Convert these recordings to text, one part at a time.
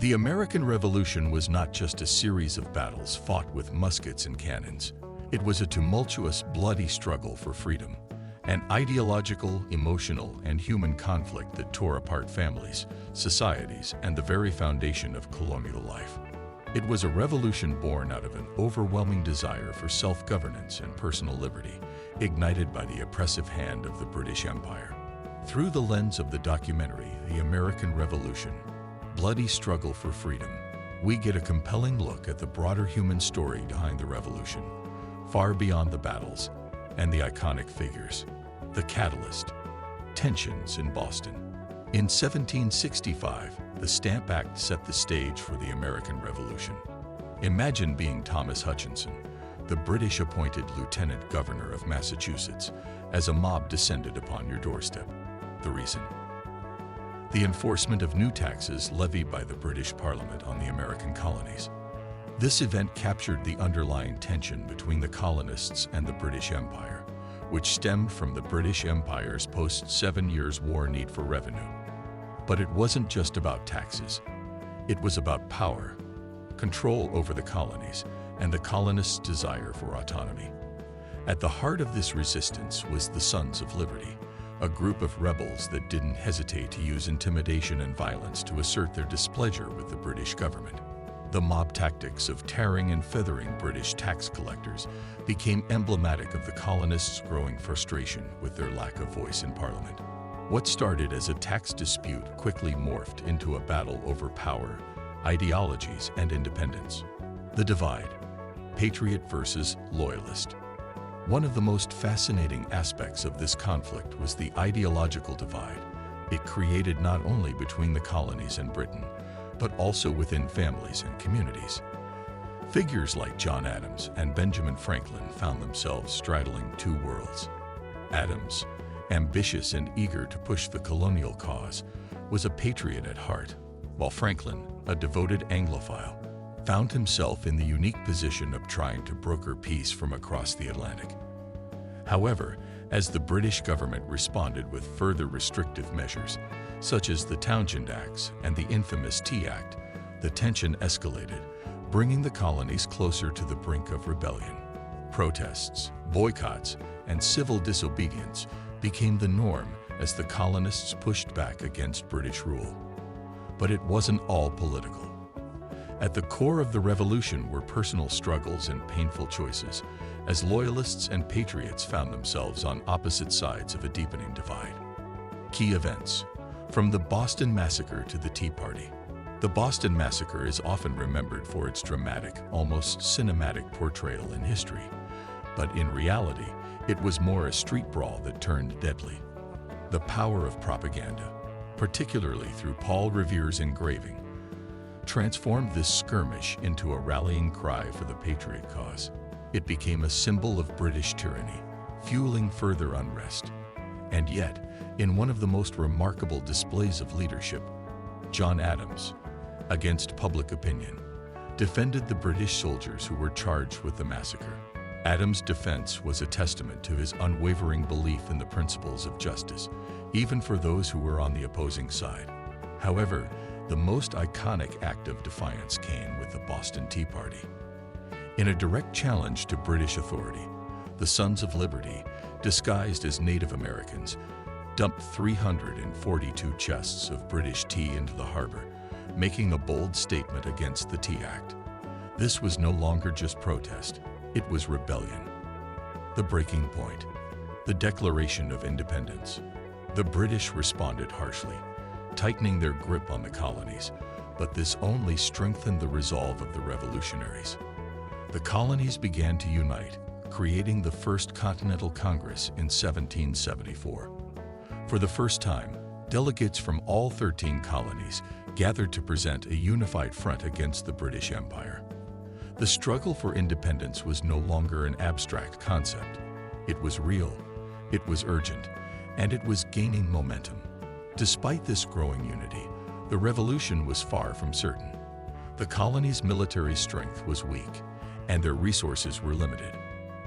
The American Revolution was not just a series of battles fought with muskets and cannons. It was a tumultuous, bloody struggle for freedom, an ideological, emotional, and human conflict that tore apart families, societies, and the very foundation of colonial life. It was a revolution born out of an overwhelming desire for self-governance and personal liberty, ignited by the oppressive hand of the British Empire. Through the lens of the documentary, The American Revolution, Bloody Struggle for Freedom, we get a compelling look at the broader human story behind the revolution, far beyond the battles and the iconic figures. The catalyst: tensions in Boston. In 1765, the Stamp Act set the stage for the American Revolution. Imagine being Thomas Hutchinson, the British-appointed Lieutenant Governor of Massachusetts, as a mob descended upon your doorstep. The reason? The enforcement of new taxes levied by the British Parliament on the American colonies. This event captured the underlying tension between the colonists and the British Empire, which stemmed from the British Empire's post-7 Years' War need for revenue. But it wasn't just about taxes. It was about power, control over the colonies, and the colonists' desire for autonomy. At the heart of this resistance was the Sons of Liberty, a group of rebels that didn't hesitate to use intimidation and violence to assert their displeasure with the British government. The mob tactics of tarring and feathering British tax collectors became emblematic of the colonists' growing frustration with their lack of voice in Parliament. What started as a tax dispute quickly morphed into a battle over power, ideologies, and independence. The divide: patriot versus loyalist. One of the most fascinating aspects of this conflict was the ideological divide it created, not only between the colonies and Britain, but also within families and communities. Figures like John Adams and Benjamin Franklin found themselves straddling two worlds. Adams, ambitious and eager to push the colonial cause, was a patriot at heart, while Franklin, a devoted Anglophile, found himself in the unique position of trying to broker peace from across the Atlantic. However, as the British government responded with further restrictive measures, such as the Townshend Acts and the infamous Tea Act, the tension escalated, bringing the colonies closer to the brink of rebellion. Protests, boycotts, and civil disobedience became the norm as the colonists pushed back against British rule. But it wasn't all political. At the core of the revolution were personal struggles and painful choices, as loyalists and patriots found themselves on opposite sides of a deepening divide. Key events: from the Boston Massacre to the Tea Party. The Boston Massacre is often remembered for its dramatic, almost cinematic portrayal in history. But in reality, it was more a street brawl that turned deadly. The power of propaganda, particularly through Paul Revere's engraving, transformed this skirmish into a rallying cry for the patriot cause. It became a symbol of British tyranny, fueling further unrest. And yet, in one of the most remarkable displays of leadership, John Adams, against public opinion, defended the British soldiers who were charged with the massacre. Adams' defense was a testament to his unwavering belief in the principles of justice, even for those who were on the opposing side. However, the most iconic act of defiance came with the Boston Tea Party. In a direct challenge to British authority, the Sons of Liberty, disguised as Native Americans, dumped 342 chests of British tea into the harbor, making a bold statement against the Tea Act. This was no longer just protest, it was rebellion. The breaking point: the Declaration of Independence. The British responded harshly, tightening their grip on the colonies, but this only strengthened the resolve of the revolutionaries. The colonies began to unite, creating the First Continental Congress in 1774. For the first time, delegates from all 13 colonies gathered to present a unified front against the British Empire. The struggle for independence was no longer an abstract concept. It was real, it was urgent, and it was gaining momentum. Despite this growing unity, the revolution was far from certain. The colonies' military strength was weak, and their resources were limited.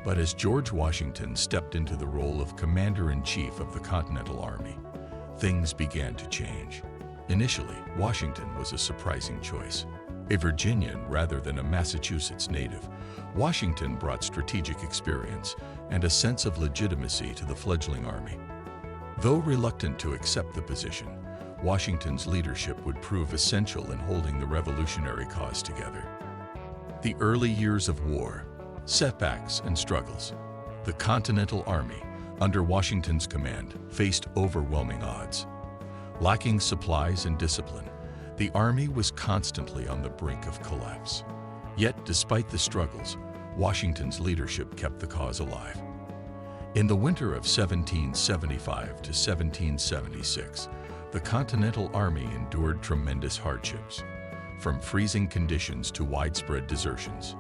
But as George Washington stepped into the role of Commander-in-Chief of the Continental Army, things began to change. Initially, Washington was a surprising choice. A Virginian rather than a Massachusetts native, Washington brought strategic experience and a sense of legitimacy to the fledgling army. Though reluctant to accept the position, Washington's leadership would prove essential in holding the revolutionary cause together. The early years of war, setbacks and struggles. The Continental Army, under Washington's command, faced overwhelming odds. Lacking supplies and discipline, the army was constantly on the brink of collapse. Yet, despite the struggles, Washington's leadership kept the cause alive. In the winter of 1775 to 1776, the Continental Army endured tremendous hardships, from freezing conditions to widespread desertions.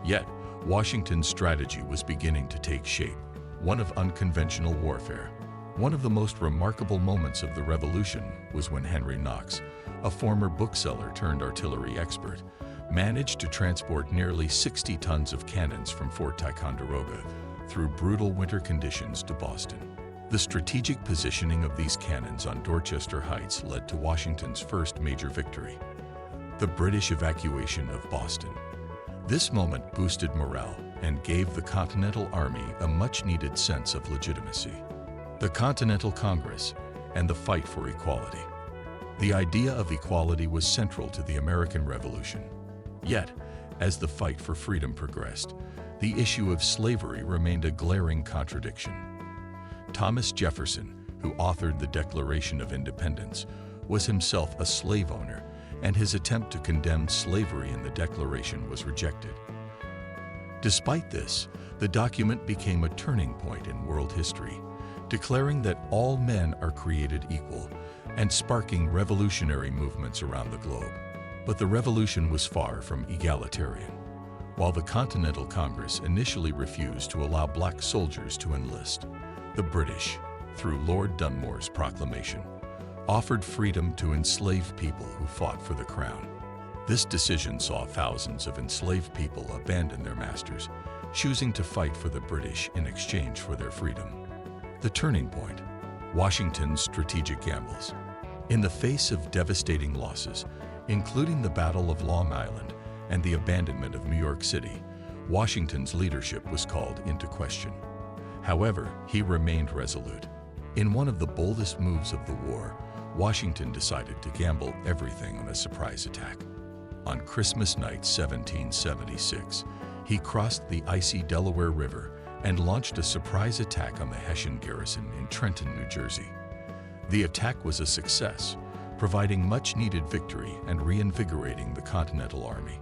Yet, Washington's strategy was beginning to take shape, one of unconventional warfare. One of the most remarkable moments of the Revolution was when Henry Knox, a former bookseller turned artillery expert, managed to transport nearly 60 tons of cannons from Fort Ticonderoga through brutal winter conditions to Boston. The strategic positioning of these cannons on Dorchester Heights led to Washington's first major victory, the British evacuation of Boston. This moment boosted morale and gave the Continental Army a much-needed sense of legitimacy. The Continental Congress and the fight for equality. The idea of equality was central to the American Revolution. Yet, as the fight for freedom progressed, the issue of slavery remained a glaring contradiction. Thomas Jefferson, who authored the Declaration of Independence, was himself a slave owner, and his attempt to condemn slavery in the Declaration was rejected. Despite this, the document became a turning point in world history, declaring that all men are created equal and sparking revolutionary movements around the globe. But the revolution was far from egalitarian. While the Continental Congress initially refused to allow black soldiers to enlist, the British, through Lord Dunmore's proclamation, offered freedom to enslaved people who fought for the crown. This decision saw thousands of enslaved people abandon their masters, choosing to fight for the British in exchange for their freedom. The turning point, Washington's strategic gambles. In the face of devastating losses, including the Battle of Long Island and the abandonment of New York City, Washington's leadership was called into question. However, he remained resolute. In one of the boldest moves of the war, Washington decided to gamble everything on a surprise attack. On Christmas night 1776, he crossed the icy Delaware River and launched a surprise attack on the Hessian garrison in Trenton, New Jersey. The attack was a success, providing much-needed victory and reinvigorating the Continental Army.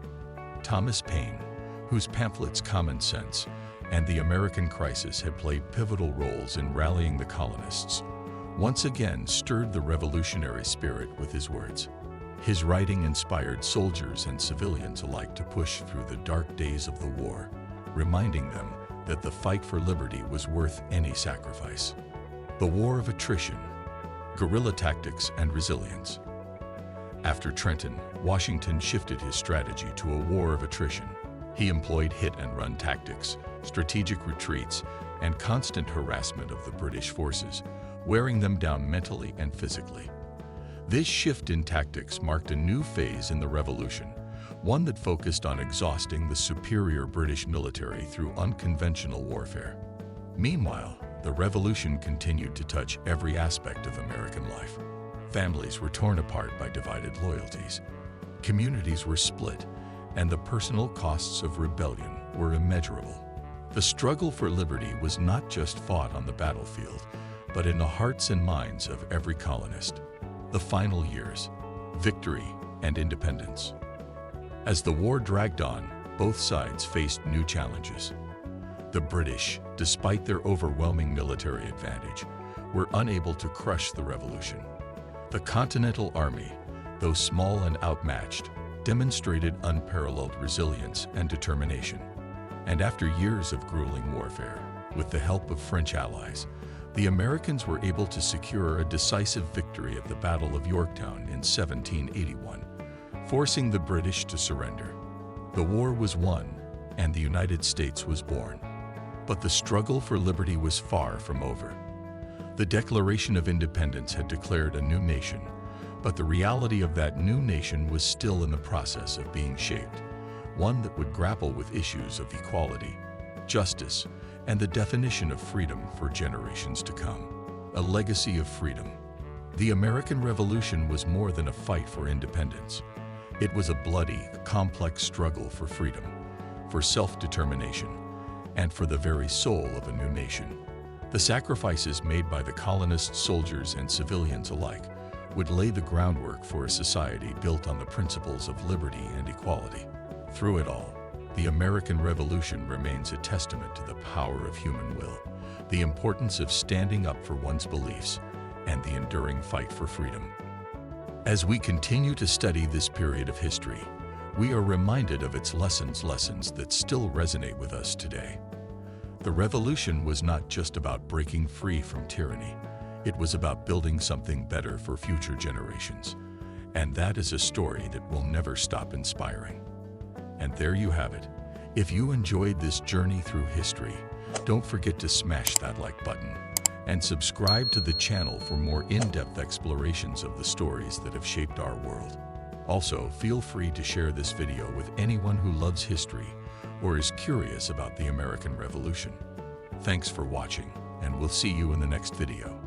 Thomas Paine, whose pamphlets Common Sense and the American Crisis had played pivotal roles in rallying the colonists, once again stirred the revolutionary spirit with his words. His writing inspired soldiers and civilians alike to push through the dark days of the war, reminding them that the fight for liberty was worth any sacrifice. The War of Attrition, Guerrilla Tactics and Resilience. After Trenton, Washington shifted his strategy to a war of attrition. He employed hit-and-run tactics, strategic retreats, and constant harassment of the British forces, wearing them down mentally and physically. This shift in tactics marked a new phase in the Revolution, one that focused on exhausting the superior British military through unconventional warfare. Meanwhile, the Revolution continued to touch every aspect of American life. Families were torn apart by divided loyalties. Communities were split, and the personal costs of rebellion were immeasurable. The struggle for liberty was not just fought on the battlefield, but in the hearts and minds of every colonist. The final years, victory and independence. As the war dragged on, both sides faced new challenges. The British, despite their overwhelming military advantage, were unable to crush the revolution. The Continental Army, though small and outmatched, demonstrated unparalleled resilience and determination. And after years of grueling warfare, with the help of French allies, the Americans were able to secure a decisive victory at the Battle of Yorktown in 1781, forcing the British to surrender. The war was won, and the United States was born. But the struggle for liberty was far from over. The Declaration of Independence had declared a new nation, But the reality of that new nation was still in the process of being shaped, one that would grapple with issues of equality, justice, and the definition of freedom for generations to come. A legacy of freedom. The American Revolution was more than a fight for independence. It was a bloody, complex struggle for freedom, for self-determination, and for the very soul of a new nation. The sacrifices made by the colonists, soldiers, and civilians alike would lay the groundwork for a society built on the principles of liberty and equality. Through it all, the American Revolution remains a testament to the power of human will, the importance of standing up for one's beliefs, and the enduring fight for freedom. As we continue to study this period of history, we are reminded of its lessons that still resonate with us today. The revolution was not just about breaking free from tyranny. It was about building something better for future generations. And that is a story that will never stop inspiring. And there you have it. If you enjoyed this journey through history, don't forget to smash that like button and subscribe to the channel for more in-depth explorations of the stories that have shaped our world. Also, feel free to share this video with anyone who loves history or is curious about the American Revolution. Thanks for watching, and we'll see you in the next video.